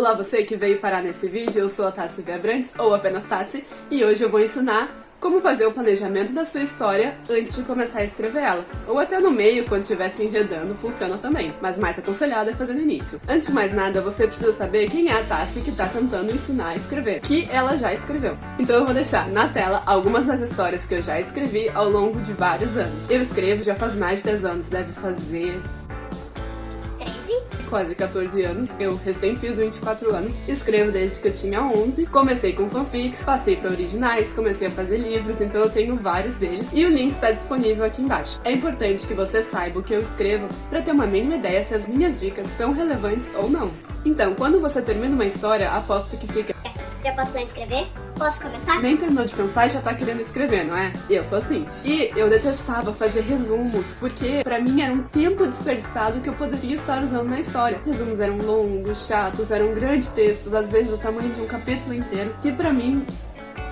Olá você que veio parar nesse vídeo, eu sou a Tassi Viabrantes, ou apenas Tassi, e hoje eu vou ensinar como fazer o planejamento da sua história antes de começar a escrever ela. Ou até no meio, quando estiver se enredando, funciona também, mas mais aconselhado é fazer no início. Antes de mais nada, você precisa saber quem é a Tassi que tá tentando ensinar a escrever, que ela já escreveu. Então eu vou deixar na tela algumas das histórias que eu já escrevi ao longo de vários anos. Eu escrevo já faz mais de 10 anos, deve fazer quase 14 anos. Eu recém fiz 24 anos, escrevo desde que eu tinha 11, comecei com fanfics, passei para originais, comecei a fazer livros, então eu tenho vários deles e o link está disponível aqui embaixo. É importante que você saiba o que eu escrevo para ter uma mínima ideia se as minhas dicas são relevantes ou não. Então, quando você termina uma história, aposto que fica... Já posso lá escrever? Posso começar? Nem terminou de pensar e já tá querendo escrever, não é? Eu sou assim. E eu detestava fazer resumos, porque pra mim era um tempo desperdiçado que eu poderia estar usando na história. Resumos eram longos, chatos, eram grandes textos, às vezes do tamanho de um capítulo inteiro, que pra mim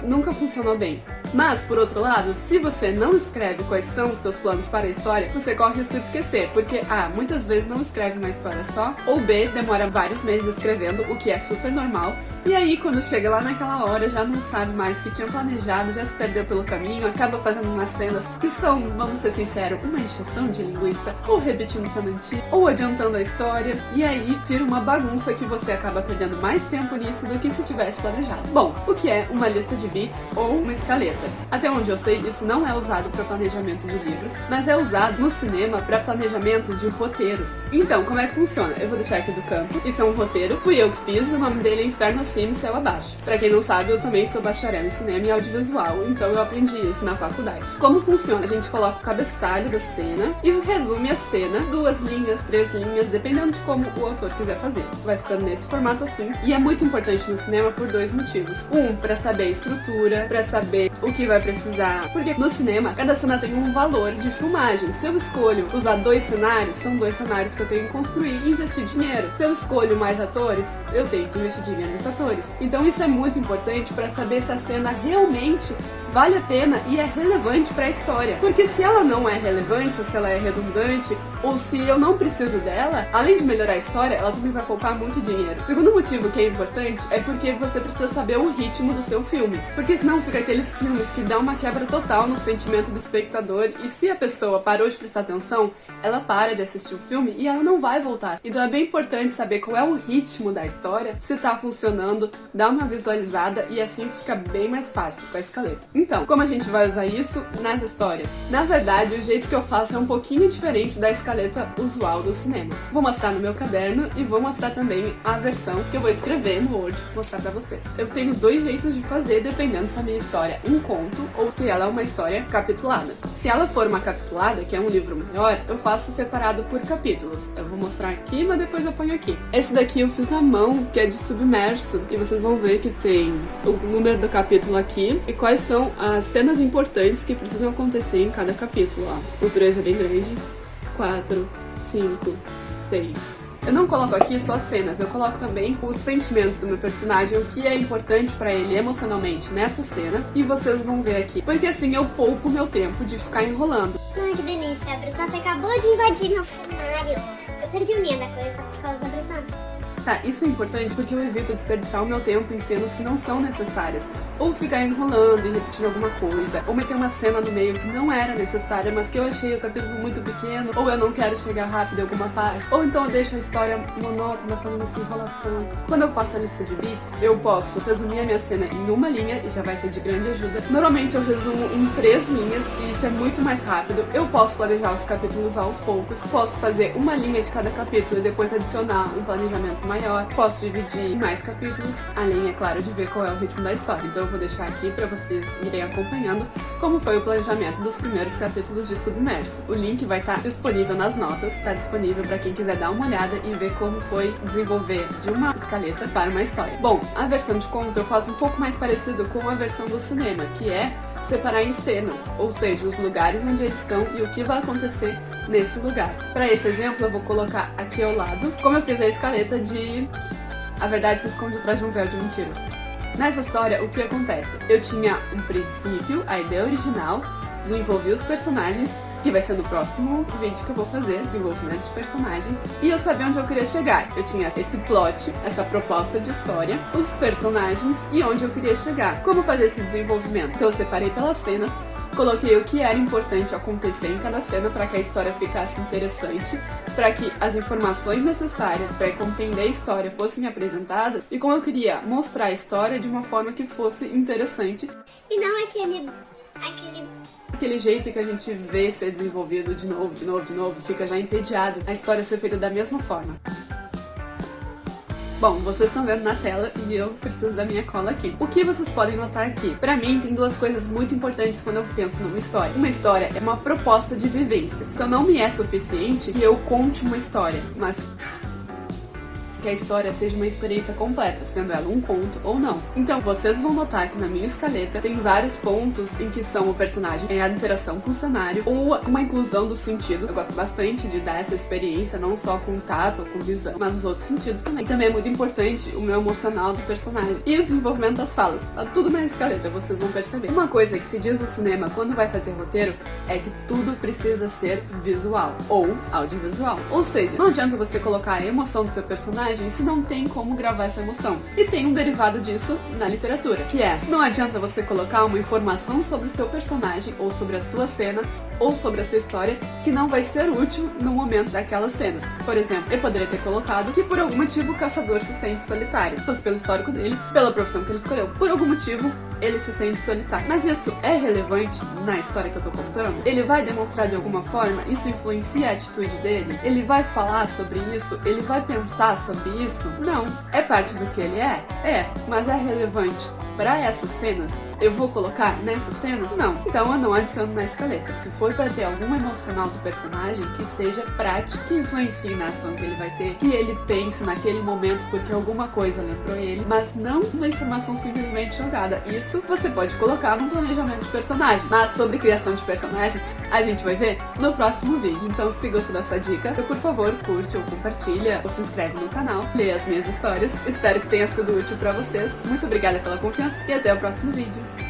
nunca funcionou bem. Mas, por outro lado, se você não escreve quais são os seus planos para a história, você corre o risco de esquecer, porque A, muitas vezes não escreve uma história só, ou B, demora vários meses escrevendo, o que é super normal, e aí quando chega lá naquela hora já não sabe mais o que tinha planejado, já se perdeu pelo caminho, acaba fazendo umas cenas que são, vamos ser sinceros, uma encheção de linguiça, ou repetindo cena antiga, ou adiantando a história, e aí vira uma bagunça que você acaba perdendo mais tempo nisso do que se tivesse planejado. Bom, o que é uma lista de beats ou uma escaleta? Até onde eu sei, isso não é usado para planejamento de livros, mas é usado no cinema para planejamento de roteiros. Então, como é que funciona? Eu vou deixar aqui do canto. Isso é um roteiro, fui eu que fiz, o nome dele é Inferno Acima e Céu Abaixo. Pra quem não sabe, eu também sou bacharel em cinema e audiovisual, então eu aprendi isso na faculdade. Como funciona? A gente coloca o cabeçalho da cena e resume a cena, 2 linhas, 3 linhas, dependendo de como o autor quiser fazer. Vai ficando nesse formato assim. E é muito importante no cinema por 2 motivos. Um, pra saber a estrutura, pra saber o que vai precisar, porque no cinema cada cena tem um valor de filmagem. Se eu escolho usar 2 cenários, são 2 cenários que eu tenho que construir e investir dinheiro. Se eu escolho mais atores, eu tenho que investir dinheiro nos atores. Então isso é muito importante para saber se a cena realmente vale a pena e é relevante para a história. Porque se ela não é relevante, ou se ela é redundante, ou se eu não preciso dela, além de melhorar a história, ela também vai poupar muito dinheiro. Segundo motivo que é importante é porque você precisa saber o ritmo do seu filme. Porque senão fica aqueles filmes que dão uma quebra total no sentimento do espectador e se a pessoa parou de prestar atenção, ela para de assistir o filme e ela não vai voltar. Então é bem importante saber qual é o ritmo da história, se tá funcionando, dar uma visualizada e assim fica bem mais fácil com a escaleta. Então, como a gente vai usar isso nas histórias? Na verdade, o jeito que eu faço é um pouquinho diferente da escaleta usual do cinema. Vou mostrar no meu caderno e vou mostrar também a versão que eu vou escrever no Word, mostrar pra vocês. Eu tenho 2 jeitos de fazer, dependendo se a minha história é um conto ou se ela é uma história capitulada. Se ela for uma capitulada, que é um livro maior, eu faço separado por capítulos. Eu vou mostrar aqui, mas depois eu ponho aqui. Esse daqui eu fiz à mão, que é de Submerso, e vocês vão ver que tem o número do capítulo aqui e quais são as cenas importantes que precisam acontecer em cada capítulo. Ó. O 3 é bem grande, 4, 5, 6. Eu não coloco aqui só cenas, eu coloco também os sentimentos do meu personagem, o que é importante pra ele emocionalmente nessa cena, e vocês vão ver aqui. Porque assim eu poupo meu tempo de ficar enrolando. Ai, que delícia, a Brisnap acabou de invadir meu cenário. Eu perdi o linha da coisa por causa da Brisnap. Tá, isso é importante porque eu evito desperdiçar o meu tempo em cenas que não são necessárias, ou ficar enrolando e repetindo alguma coisa, ou meter uma cena no meio que não era necessária, mas que eu achei o capítulo muito pequeno, ou eu não quero chegar rápido em alguma parte, ou então eu deixo a história monótona fazendo essa enrolação. Quando eu faço a lista de beats, eu posso resumir a minha cena em uma linha e já vai ser de grande ajuda. Normalmente eu resumo em 3 linhas e isso é muito mais rápido. Eu posso planejar os capítulos aos poucos, posso fazer uma linha de cada capítulo e depois adicionar um planejamento maior. Posso dividir em mais capítulos, além, é claro, de ver qual é o ritmo da história. Então eu vou deixar aqui pra vocês irem acompanhando como foi o planejamento dos primeiros capítulos de Submerso. O link vai estar disponível nas notas, está disponível pra quem quiser dar uma olhada e ver como foi desenvolver de uma escaleta para uma história. Bom, a versão de conto eu faço um pouco mais parecido com a versão do cinema, que é separar em cenas, ou seja, os lugares onde eles estão e o que vai acontecer nesse lugar. Para esse exemplo, eu vou colocar aqui ao lado, como eu fiz a escaleta de A Verdade se Esconde Atrás de um Véu de Mentiras. Nessa história, o que acontece? Eu tinha um princípio, a ideia original, desenvolvi os personagens que vai ser no próximo vídeo que eu vou fazer, desenvolvimento de personagens. E eu sabia onde eu queria chegar. Eu tinha esse plot, essa proposta de história, os personagens e onde eu queria chegar. Como fazer esse desenvolvimento? Então eu separei pelas cenas, coloquei o que era importante acontecer em cada cena para que a história ficasse interessante, para que as informações necessárias para compreender a história fossem apresentadas e como eu queria mostrar a história de uma forma que fosse interessante. E não Aquele jeito que a gente vê ser desenvolvido de novo, fica já entediado a história ser feita da mesma forma. Bom, vocês estão vendo na tela e eu preciso da minha cola aqui. O que vocês podem notar aqui? Pra mim, tem duas coisas muito importantes quando eu penso numa história. Uma história é uma proposta de vivência. Então não me é suficiente que eu conte uma história, mas que a história seja uma experiência completa, sendo ela um conto ou não. Então vocês vão notar que na minha escaleta tem vários pontos em que são o personagem, a interação com o cenário ou uma inclusão do sentido. Eu gosto bastante de dar essa experiência, não só com tato ou com visão, mas os outros sentidos também. E também é muito importante o meu emocional do personagem e o desenvolvimento das falas. Tá tudo na escaleta, vocês vão perceber. Uma coisa que se diz no cinema quando vai fazer roteiro é que tudo precisa ser visual ou audiovisual. Ou seja, não adianta você colocar a emoção do seu personagem se não tem como gravar essa emoção. E tem um derivado disso na literatura, que é, não adianta você colocar uma informação sobre o seu personagem, ou sobre a sua cena, ou sobre a sua história, que não vai ser útil no momento daquelas cenas. Por exemplo, eu poderia ter colocado que por algum motivo o caçador se sente solitário. Fosse pelo histórico dele, pela profissão que ele escolheu. Por algum motivo, ele se sente solitário. Mas isso é relevante na história que eu tô contando? Ele vai demonstrar de alguma forma? Isso influencia a atitude dele? Ele vai falar sobre isso? Ele vai pensar sobre isso? Não. É parte do que ele é? É. Mas é relevante para essas cenas? Eu vou colocar nessas cenas? Não. Então eu não adiciono na escaleta. Se for para ter algum emocional do personagem, que seja prático, que influencie na ação que ele vai ter, que ele pense naquele momento porque alguma coisa lembrou ele, mas não uma informação simplesmente jogada. Isso você pode colocar no planejamento de personagem. Mas sobre criação de personagem, a gente vai ver no próximo vídeo. Então se gostou dessa dica, por favor, curte ou compartilha, ou se inscreve no canal, lê as minhas histórias. Espero que tenha sido útil para vocês. Muito obrigada pela confiança e até o próximo vídeo.